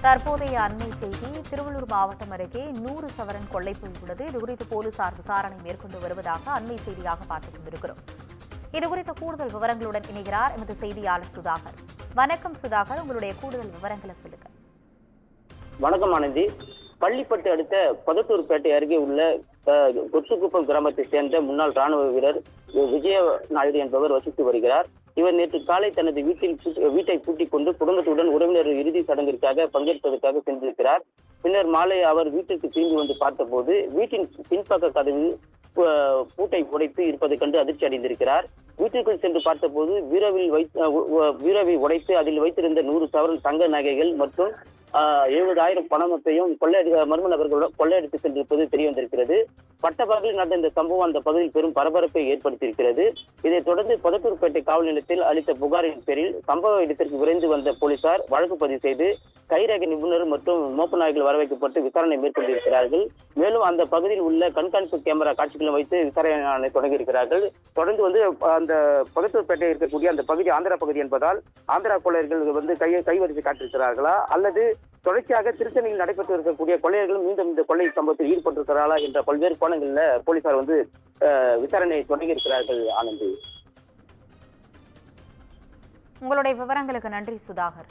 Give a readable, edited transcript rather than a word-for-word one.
தற்போதைய அண்மை செய்தி திருவள்ளூர் மாவட்டம் அருகே 100 சவரன் கொள்ளை போயுள்ளது. இதுகுறித்து போலீசார் விசாரணை மேற்கொண்டு வருவதாக அண்மை செய்தியாக பார்த்துக் கொண்டிருக்கிறோம். இதுகுறித்த கூடுதல் விவரங்களுடன் இணைகிறார் எமது செய்தியாளர் சுதாகர். வணக்கம் சுதாகர், உங்களுடைய கூடுதல் விவரங்களை சொல்லுங்க. வணக்கம் ஆனந்தி. பள்ளிப்பட்டு அடுத்த பதத்தூர்பேட்டை அருகே உள்ள கொத்துக்குப்பம் கிராமத்தை சேர்ந்த முன்னாள் ராணுவ வீரர் விஜய நாயுடு என்பவர் வசித்து வருகிறார். இவர் நேற்று காலை தனது வீட்டை பூட்டிக் கொண்டு குடும்பத்துடன் உறவினர் இறுதி சடங்கிற்காக பங்கேற்பதற்காக சென்றிருக்கிறார். பின்னர் மாலை அவர் வீட்டிற்கு திரும்பி வந்து பார்த்தபோது வீட்டின் பின்பக்க கதவு பூட்டை உடைத்து இருப்பதைக் கண்டு அதிர்ச்சி அடைந்திருக்கிறார். வீட்டிற்குள் சென்று பார்த்தபோது பீரோவை உடைத்து அதில் வைத்திருந்த 100 சவரன் தங்க நகைகள் மற்றும் 70,000 பணமத்தையும் மர்ம நபர்களுடன் கொள்ளையடித்து சென்றிருப்பது தெரிய வந்திருக்கிறது. பட்டப்பகலில் நடந்த இந்த சம்பவம் அந்த பகுதியில் பெரும் பரபரப்பை ஏற்படுத்தியிருக்கிறது. இதைத் தொடர்ந்து பதத்தூர்பேட்டை காவல் நிலையத்தில் அளித்த புகாரின் பேரில் சம்பவ இடத்திற்கு விரைந்து வந்த போலீசார் வழக்கு பதிவு செய்து கைரேகை நிபுணர் மற்றும் மோப்ப நாய்கள் வரவைக்கப்பட்டு விசாரணை மேற்கொண்டிருக்கிறார்கள். மேலும் அந்த பகுதியில் உள்ள கண்காணிப்பு கேமரா காட்சிகளும் வைத்து விசாரணை தொடங்கியிருக்கிறார்கள். தொடர்ந்து வந்து அந்த பதத்தூர்பேட்டை இருக்கக்கூடிய அந்த பகுதி ஆந்திரா பகுதி என்பதால் ஆந்திரா கொள்ளையர்கள் கைவரிசை காட்டியிருக்கிறார்களா அல்லது தொடர்ச்சியாக திருத்தணியில் நடைபெற்று இருக்கக்கூடிய கொள்ளையர்களும் மீண்டும் இந்த கொள்ளை சம்பவத்தில் ஈடுபட்டிருக்கிறார்களா என்ற பல்வேறு கோணங்களில் போலீசார் வந்து விசாரணை தொடங்கி இருக்கிறார்கள். ஆனந்தி, உங்களுடைய விவரங்களுக்கு நன்றி சுதாகர்.